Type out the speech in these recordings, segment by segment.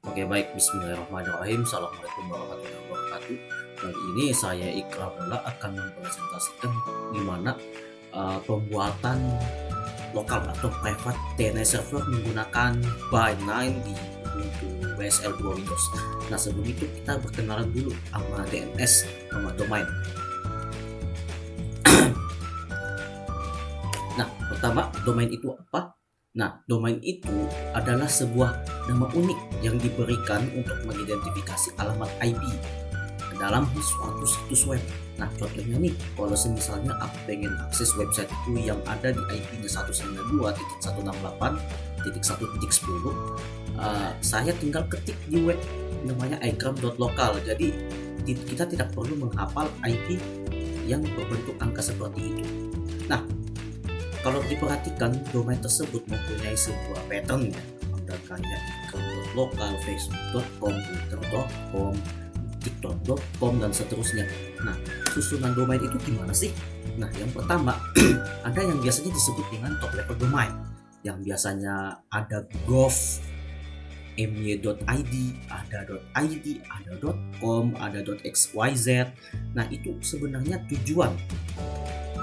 Oke baik, bismillahirrahmanirrahim. Assalamualaikum warahmatullahi wabarakatuh. Kali ini saya Ikramullah akan mempresentasikan gimana pembuatan lokal atau private DNS server menggunakan By9 di Ubuntu WSL 2 Windows. Nah sebelum itu kita berkenalan dulu sama DNS, sama domain. Nah pertama, domain itu apa? Nah, domain itu adalah sebuah nama unik yang diberikan untuk mengidentifikasi alamat IP dalam suatu situs web. Nah, contohnya nih, kalau misalnya aku pengen akses website itu yang ada di IP-nya 192.168.1.10, saya tinggal ketik di web namanya ikram.local. Jadi kita tidak perlu menghafal IP yang berbentuk angka seperti itu. Nah, kalau diperhatikan, domain tersebut mempunyai sebuah pattern ya, ada kayak ikram.local, facebook.com, twitter.com, tiktok.com, dan seterusnya. Nah, susunan domain itu gimana sih? Nah, yang pertama, ada yang biasanya disebut dengan top level domain, yang biasanya ada gov, my.id, ada .id, ada .com, ada .xyz. Nah, itu sebenarnya tujuan.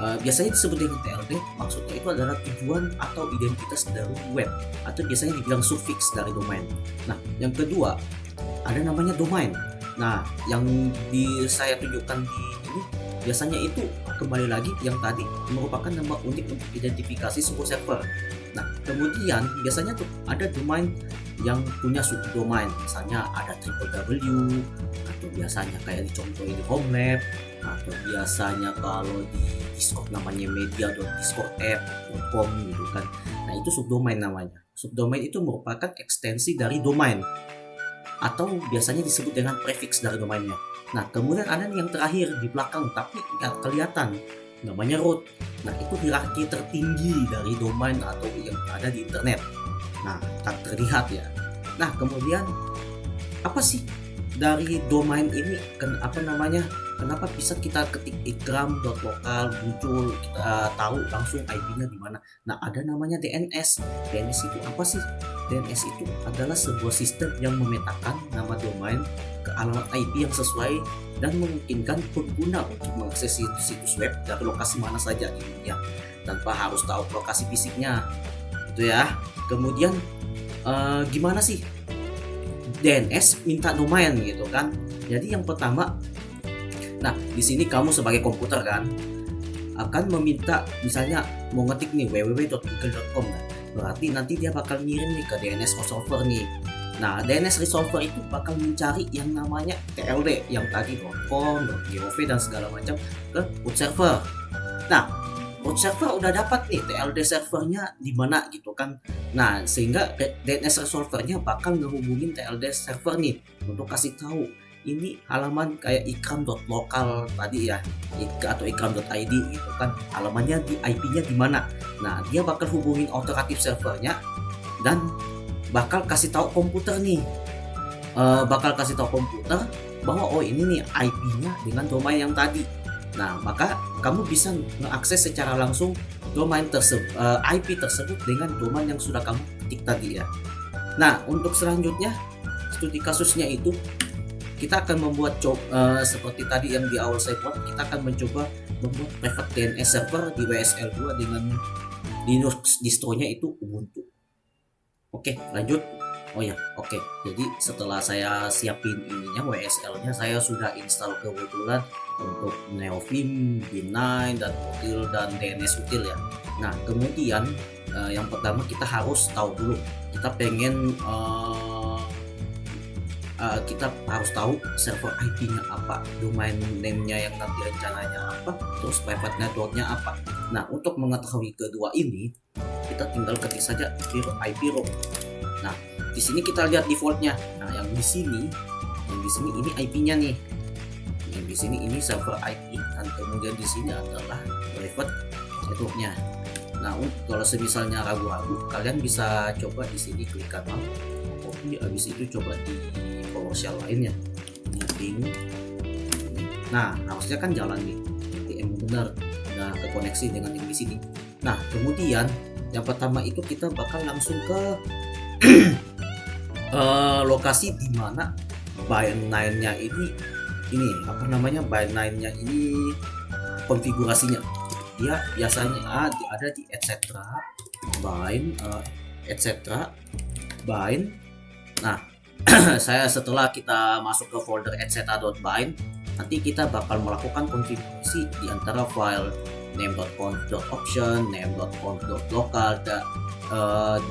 Biasanya disebut dengan TLD, maksudnya itu adalah tujuan atau identitas dari web, atau biasanya dibilang suffix dari domain. Nah, yang kedua ada namanya domain. Nah, yang saya tunjukkan di ini biasanya itu kembali lagi yang tadi merupakan nama unik untuk identifikasi sebuah server. Nah, kemudian biasanya tuh ada domain yang punya subdomain, misalnya ada www, atau biasanya kayak dicontohin di Homelab, atau biasanya kalau di Discord namanya media.discordapp.com gitu kan. Nah, itu subdomain namanya. Subdomain itu merupakan ekstensi dari domain, atau biasanya disebut dengan prefix dari domainnya. Nah, kemudian ada yang terakhir di belakang tapi nggak kelihatan, namanya root. Nah, itu hierarki tertinggi dari domain atau yang ada di internet. Nah, tak terlihat ya. Nah, kemudian apa sih dari domain ini? Kenapa bisa kita ketik ikram.local muncul, kita tahu langsung IP-nya di mana? Nah, ada namanya DNS. DNS itu apa sih? DNS itu adalah sebuah sistem yang memetakan nama domain ke alamat IP yang sesuai dan memungkinkan pengguna untuk mengakses situs web dari lokasi mana saja di dunia tanpa harus tahu lokasi fisiknya. Itu ya. Kemudian gimana sih DNS minta domain gitu kan? Jadi yang pertama, nah di sini kamu sebagai komputer kan akan meminta, misalnya mau ngetik nih www.google.com, kan? Berarti nanti dia bakal ngirim nih ke DNS resolver nih. Nah, DNS resolver itu bakal mencari yang namanya TLD yang tadi .com, .gov, dan segala macam ke root server. Nah, root server udah dapat nih TLD servernya di mana gitu kan. Nah, sehingga DNS resolvernya bakal ngehubungin TLD server nih untuk kasih tahu ini halaman kayak ikram.local tadi ya, atau ikram.id gitu kan, halamannya di IP-nya di mana. Nah, dia bakal hubungin alternatif servernya dan bakal kasih tahu komputer nih, bahwa oh ini nih IP-nya dengan domain yang tadi. Nah, maka kamu bisa mengakses secara langsung domain tersebut, IP tersebut dengan domain yang sudah kamu ketik tadi ya. Nah, untuk selanjutnya studi kasusnya itu kita akan membuat seperti tadi yang di awal saya buat, kita akan mencoba membuat private DNS server di WSL 2 dengan Linux distronya itu Ubuntu. Oke, lanjut. Oh ya, oke. Jadi setelah saya siapin ininya WSL-nya, saya sudah install kebetulan untuk Neofim, B9, dan Util, dan DNS Util ya. Nah, kemudian yang pertama kita harus tahu dulu, kita pengen kita harus tahu server IP-nya apa, domain name-nya yang nanti rencananya apa, terus private network-nya apa. Nah, untuk mengetahui kedua ini, kita tinggal ketik saja IP row. Nah, di sini kita lihat default-nya. Nah, yang di sini ini IP-nya nih. Yang di sini ini server IP, dan kemudian di sini adalah private network-nya. Nah, kalau misalnya ragu-ragu, kalian bisa coba di sini klik kanan, copy, habis itu coba di PowerShell lainnya, ping. Nah, harusnya kan jalan nih, nanti emang benar udah terkoneksi dengan yang di sini. Nah, kemudian yang pertama itu kita bakal langsung ke lokasi di mana Bind9-nya ini apa namanya, Bind9-nya ini konfigurasinya. Dia biasanya ada di etc bind etc bind. Nah, saya setelah kita masuk ke folder etc.bind, nanti kita bakal melakukan konfigurasi di antara file name.conf.option, name.conf.local,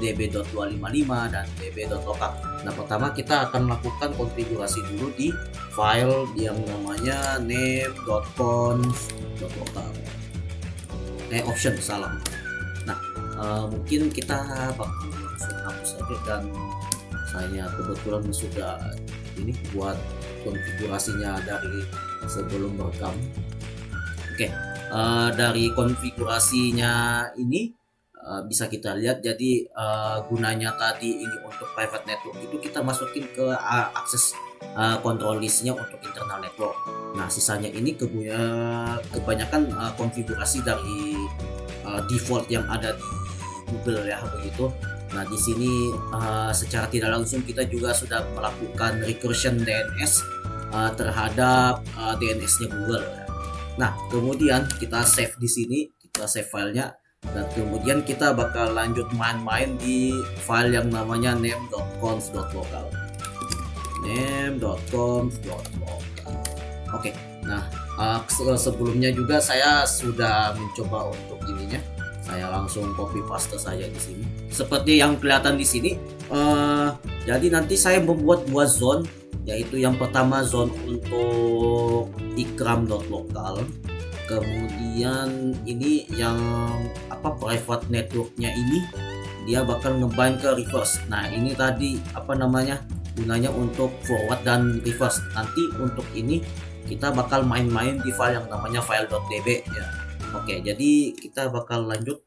db.255 dan db.local. Nah, pertama kita akan melakukan konfigurasi dulu di file yang namanya name.conf.local. Option salah. Nah, mungkin kita bakal langsung hapus saja, dan saya kebetulan sudah ini buat konfigurasinya dari sebelum merekam. Oke, dari konfigurasinya ini bisa kita lihat. Jadi gunanya tadi ini untuk private network itu kita masukin ke akses control listnya untuk internal network. Nah, sisanya ini kebanyakan konfigurasi dari default yang ada di Google ya, begitu. Nah, di sini secara tidak langsung kita juga sudah melakukan recursion DNS terhadap DNS-nya Google ya. Nah, kemudian kita save di sini, kita save filenya, dan kemudian kita bakal lanjut main-main di file yang namanya name.conf.local. name.conf.local. Oke, nah sebelumnya juga saya sudah mencoba untuk ininya. Saya langsung copy paste saja di sini. Seperti yang kelihatan di sini. Jadi nanti saya membuat dua zone, yaitu yang pertama zone untuk ikram.local. Kemudian ini yang private networknya ini dia bakal ngebind ke reverse. Nah, ini tadi gunanya untuk forward dan reverse. Nanti untuk ini kita bakal main-main di file yang namanya file.db ya. Oke, jadi kita bakal lanjut.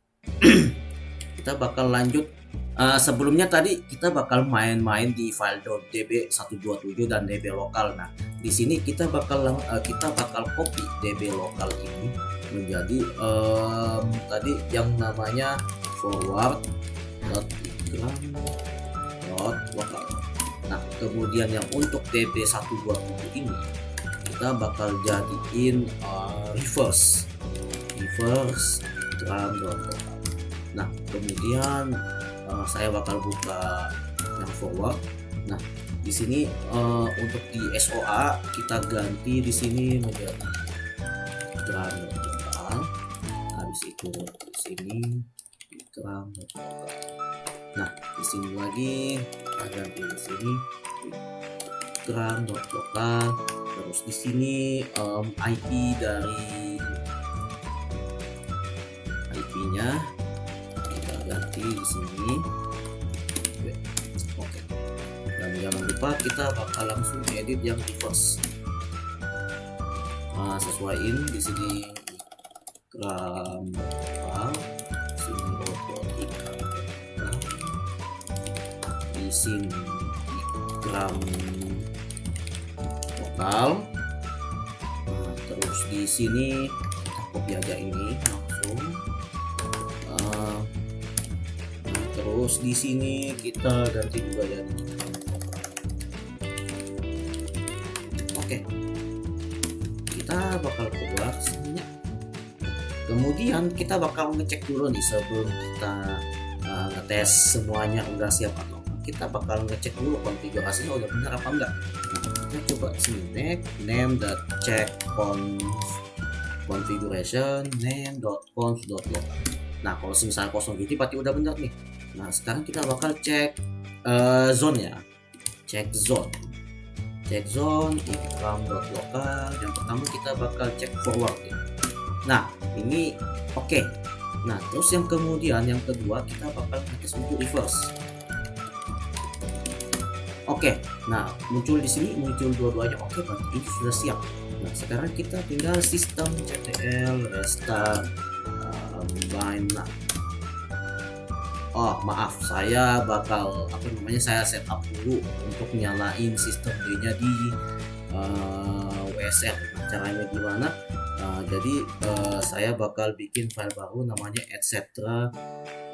Sebelumnya tadi kita bakal main-main di file.db 127 dan db lokal. Nah, di sini kita bakal copy db lokal ini menjadi tadi yang namanya forward.ikram.local. Nah, kemudian yang untuk db127 ini kita bakal jadiin reverse ikram.local. Nah, kemudian saya bakal buka yang forward. Nah, di sini untuk di SOA kita ganti di sini menjadi ikram.local. Habis itu di sini ikram.local. Nah, di sini lagi kita ganti di sini ikram.local. Terus di sini IP dari IP-nya kita ganti di sini. Oke. Dan jangan lupa kita bakal langsung edit yang reverse. Sesuaiin di sini ikram.local, sini ikram.local, di sini ikram.local. Terus di sini kita copy aja ini langsung. Terus di sini kita ganti juga ya. Oke, kita bakal keluar sini. Kemudian kita bakal ngecek dulu nih sebelum kita ngetes semuanya udah siap atau enggak. Kita bakal ngecek dulu konfigurasinya udah benar apa enggak. Kita coba sini name.check configuration name.conf.local. Nah, kalau misalnya kosong gitu berarti udah benar nih. Nah, sekarang kita bakal cek zone ya. Cek zone ikram.local. Yang pertama kita bakal cek forward ya. Nah, ini oke. Nah, terus yang kemudian yang kedua kita bakal ngetes untuk reverse. Oke, nah muncul di sini, muncul dua-duanya. Oke, berarti ini sudah siap. Nah, sekarang kita tinggal sistem ctl restart bind. Nah, oh maaf, saya bakal saya setup dulu untuk nyalain sistem D-nya di WSL. Nah, caranya gimana? Jadi saya bakal bikin file baru namanya etc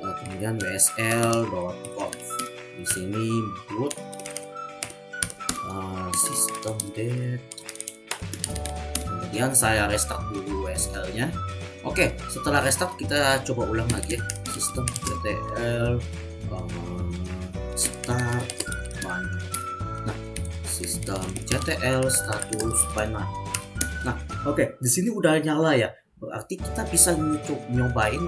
kemudian wsl.conf. Di sini boot system.det. Kemudian saya restart dulu WSL-nya. Oke, setelah restart kita coba ulang lagi ya. System.ctl start man. Nah, system.ctl status man. Nah, oke, di sini udah nyala ya. Berarti kita bisa nyobain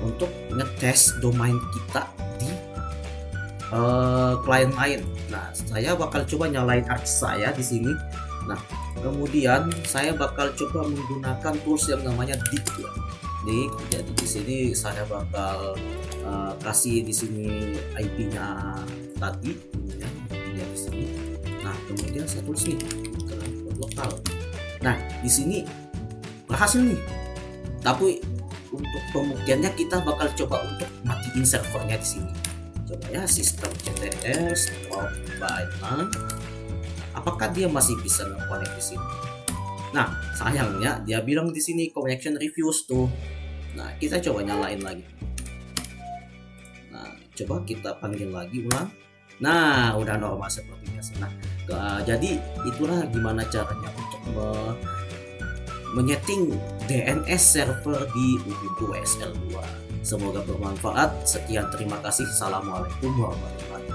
untuk ngetes domain kita di klien lain. Nah, saya bakal coba nyalain Arch saya di sini. Nah, kemudian saya bakal coba menggunakan tools yang namanya dig ya. Dig. Jadi di sini saya bakal kasih di sini IP-nya tadi ya, di sini. Nah, kemudian saya tulis nih lokal. Nah, di sini berhasil nih. Tapi untuk pembuktiannya kita bakal coba untuk matiin servernya di sini. Coba ya, system.ctl stop by now. Apakah dia masih bisa nge-connect di sini? Nah, sayangnya dia bilang di sini connection refused tuh. Nah, kita coba nyalain lagi. Nah, coba kita panggil lagi ulang. Nah, udah normal seperti biasa. Nah, jadi itulah gimana caranya untuk menyeting DNS server di Ubuntu WSL 2. Semoga bermanfaat. Sekian, terima kasih. Assalamualaikum warahmatullahi wabarakatuh.